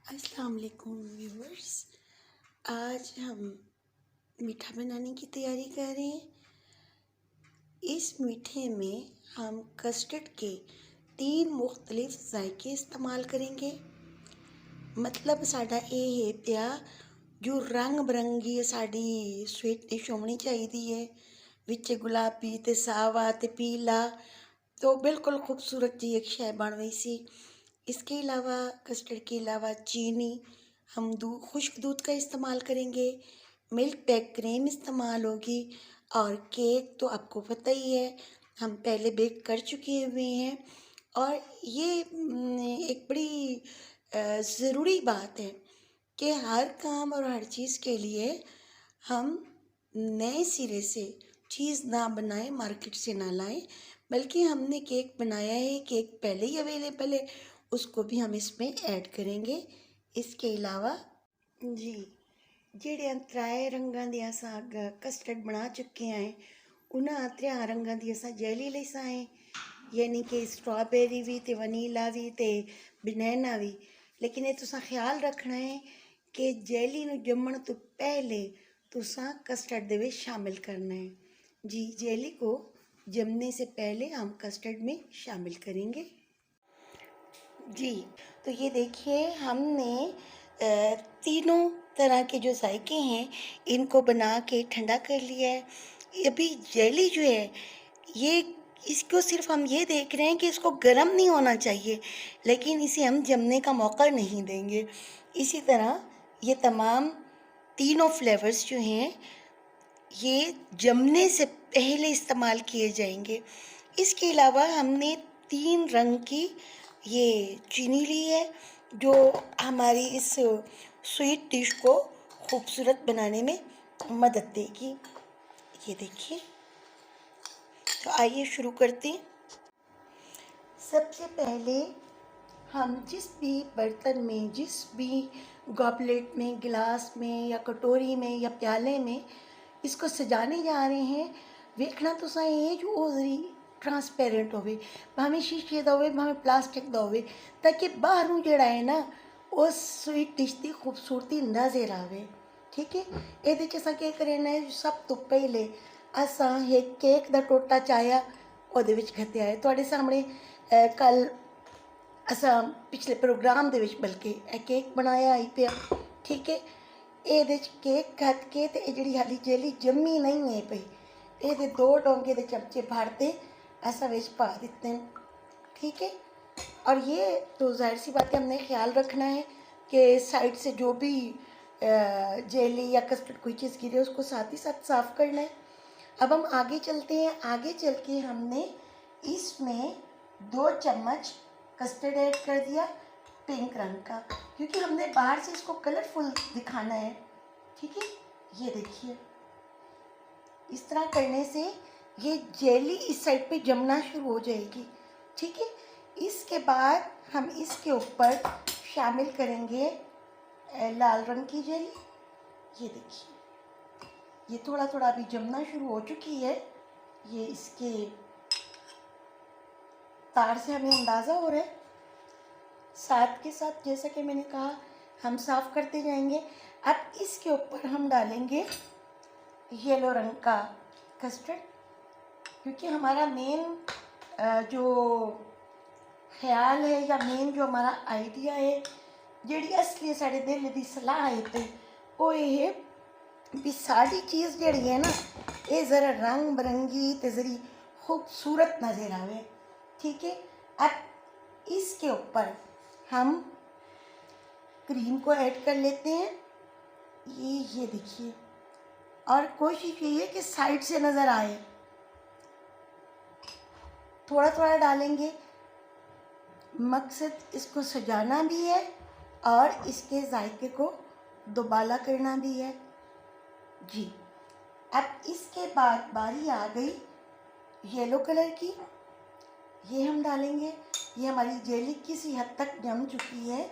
अस्सलाम वालेकुम व्यूवर्स। आज हम मीठा बनाने की तैयारी कर रहे हैं। इस मीठे में हम कस्टर्ड के 3 मुख्तलिफ जायके इस्तेमाल करेंगे। मतलब साडा ये है पिया जो रंग बिरंगी साड़ी स्वीट डिश होनी चाहिए है, विच गुलाबी ते सावा ते पीला, तो बिल्कुल खूबसूरत जी एक शय बन गई सी। इसके अलावा कस्टर्ड के अलावा चीनी, हम खुश्क दूध का इस्तेमाल करेंगे, मिल्क पैक क्रीम इस्तेमाल होगी और केक तो आपको पता ही है हम पहले बेक कर चुके हुए हैं। और ये एक बड़ी ज़रूरी बात है कि हर काम और हर चीज़ के लिए हम नए सिरे से चीज़ ना बनाएं, मार्केट से ना लाएं, बल्कि हमने केक बनाया है, केक पहले ही अवेलेबल है, उसको भी हम इसमें ऐड करेंगे। इसके अलावा जी ਜਿਹੜੇ ਤਰਾਏ रंगां दी असां कस्टर्ड बना चुके हैं उन्हां 3 रंगां दी असां जैली लईसां है, यानी कि स्ट्रॉबेरी भी ते वनीला भी ते बनाना भी। लेकिन ये तुसां ख्याल रखना है कि जैली नूं जम्मण तो पहले तुसां कस्टर्ड दे विच शामिल करना है। जी जैली को जमने से पहले हम कस्टर्ड में शामिल करेंगे। जी तो ये देखिए हमने तीनों तरह के जो जायके हैं इनको बना के ठंडा कर लिया है। अभी जेली जो है ये इसको सिर्फ हम ये देख रहे हैं कि इसको गर्म नहीं होना चाहिए, लेकिन इसे हम जमने का मौका नहीं देंगे। इसी तरह ये तमाम तीनों फ्लेवर्स जो हैं ये जमने से पहले इस्तेमाल किए जाएंगे। इसके अलावा हमने 3 रंग की ये चीनी ली है जो हमारी इस स्वीट डिश को खूबसूरत बनाने में मदद देगी। ये देखिए, तो आइए शुरू करते हैं। सबसे पहले हम जिस भी बर्तन में, जिस भी गॉबलेट में, गिलास में या कटोरी में या प्याले में इसको सजाने जा रहे हैं, वेखना तो सही है जो वो जरी ट्रांसपेरेंट होवे, भावें शीशे दा होवे भावें प्लास्टिक दा होवे, ताकि बाहरों जड़ा है ना उस स्वीट डिश की खूबसूरती नज़र आवे। ठीक है, ये असां क्या करना है, सब तो पहले असां एक केक दा टोटा चाया ਉਹਦੇ ਵਿੱਚ घत्या है। तुहाडे सामने कल असां पिछले प्रोग्राम दे विच बल्कि केक बनाया ही पिया। ठीक है, ये केक कट के ते जिहड़ी हाली जेली जम्मी नहीं है पई, ये 2 डोंगे दे चमचे भरते असां विच पा दिते हैं। ठीक है, और ये तो जाहिर सी बात है हमने ख्याल रखना है कि साइड से जो भी जेली या कस्टर्ड कोई चीज़ गिरे उसको साथ ही साथ साफ़ करना है। अब हम आगे चलते हैं। आगे चल के हमने इसमें 2 चम्मच कस्टर्ड ऐड कर दिया पिंक रंग का, क्योंकि हमने बाहर से इसको कलरफुल दिखाना है। ठीक है, ये देखिए इस तरह करने से ये जेली इस साइड पे जमना शुरू हो जाएगी। ठीक है, इसके बाद हम इसके ऊपर शामिल करेंगे लाल रंग की जेली। ये देखिए ये थोड़ा थोड़ा अभी जमना शुरू हो चुकी है। ये इसके तार से हमें अंदाज़ा हो रहा है। साथ के साथ जैसा कि मैंने कहा हम साफ़ करते जाएंगे। अब इसके ऊपर हम डालेंगे येलो रंग का कस्टर्ड, क्योंकि हमारा मेन जो ख्याल है या मेन जो हमारा आइडिया है, जिहड़ी असली साढ़े दिल की सलाह है वो ये है भी सारी चीज़ जिहड़ी है ना ये ज़रा रंग बिरंगी तो ज़री खूबसूरत नज़र आवे। ठीक है, अब इसके ऊपर हम क्रीम को ऐड कर लेते हैं। ये देखिए, और कोशिश ये है कि साइड से नज़र आए, थोड़ा थोड़ा डालेंगे। मकसद इसको सजाना भी है और इसके जायके को दोबाला करना भी है। जी अब इसके बाद बारी आ गई येलो कलर की, ये हम डालेंगे। ये हमारी जेली किसी हद तक जम चुकी है,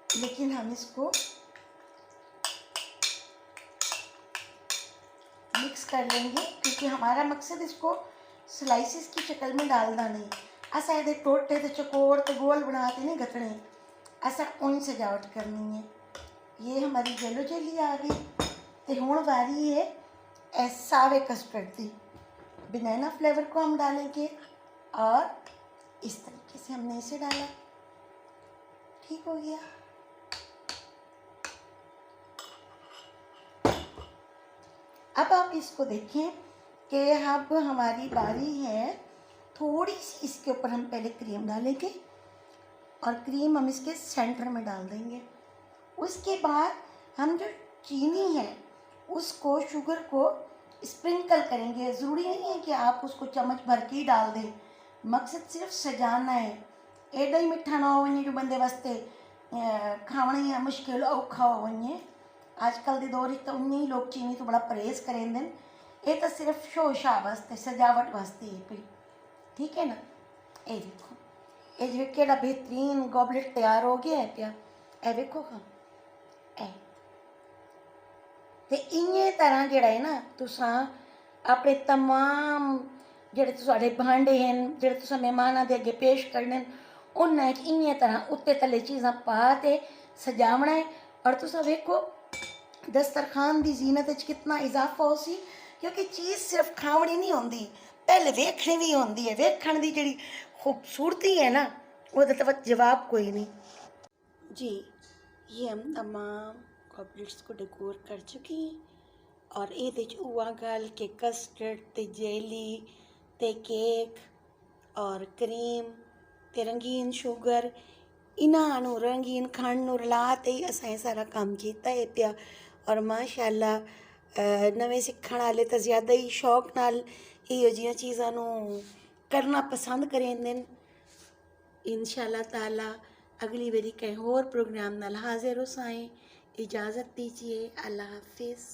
लेकिन हम इसको मिक्स कर लेंगे, क्योंकि हमारा मकसद इसको स्लाइसिस की शक्ल में डालना नहीं। असा ये टोटे तो चकोर तो गोल बना के नहीं गतने, असा उन सजावट करनी है। ये हमारी येलो जेली आ गई। तो हुण वारी है सावे कस्टर्ड की। बनाना फ्लेवर को हम डालेंगे और इस तरीके से हमने इसे डाला। ठीक हो गया। अब आप इसको देखें कि अब हमारी बारी है, थोड़ी सी इसके ऊपर हम पहले क्रीम डालेंगे और क्रीम हम इसके सेंटर में डाल देंगे। उसके बाद हम जो चीनी है उसको, शुगर को स्प्रिंकल करेंगे। ज़रूरी नहीं है कि आप उसको चम्मच भर के ही डाल दें, मकसद सिर्फ सजाना है। एडा ही मिठा ना हो वने जो बंदे वास्ते खावना ही मुश्किल औखा हो वने। आजकल के दौर तो उन्नी ही लोग चीनी तो बड़ा परहेज करेंदे। ये तो सिर्फ शो शाह वास्ते, सजावट वास्ते है पी। ठीक है ना। ये देखो, ये जो केड़ा बेहतरीन गॉबलेट तैयार हो गया है पिया। ए देखो हाँ, ए ते इ'यां तरह जिहड़ा है ना, तुसां अपने तमाम जिहड़े तुहाडे भांडे हैं, जिहड़े तुसां मेहमानां दे अगे पेश करने न, उन्हां च इ'यां तरह उत्ते थल्ले चीज़ां पा ते सजावना है। और तुसां वेखो दस्तरखान की जीनत च कितना इजाफा हो सी, क्योंकि चीज़ सिर्फ खावनी नहीं होंदी, पहले वेखनी भी होंदी है। वेखण की जिहड़ी खूबसूरती है ना, वो तो जवाब कोई नहीं जी। ये हम तमाम कॉपलेट्स को डेकोर कर चुकी हैं और ये उआ गल के कस्टर्ड ते जेली ते केक और क्रीम ते रंगीन शुगर इन्हां नूं रंगीन खंड नूं रला ते ही असां सारा काम कीता है पिया। और माशाअल्लाह नवें सीखण वाले तो ज़्यादा ही शौक नाल इहो जिहियां चीज़ां नूं करना पसंद करेंदे न। इंशाअल्लाह ताला अगली बारी कहीं और प्रोग्राम नाल हाजिर हो साएं। इजाज़त दीजिए। अल्लाह हाफिज़।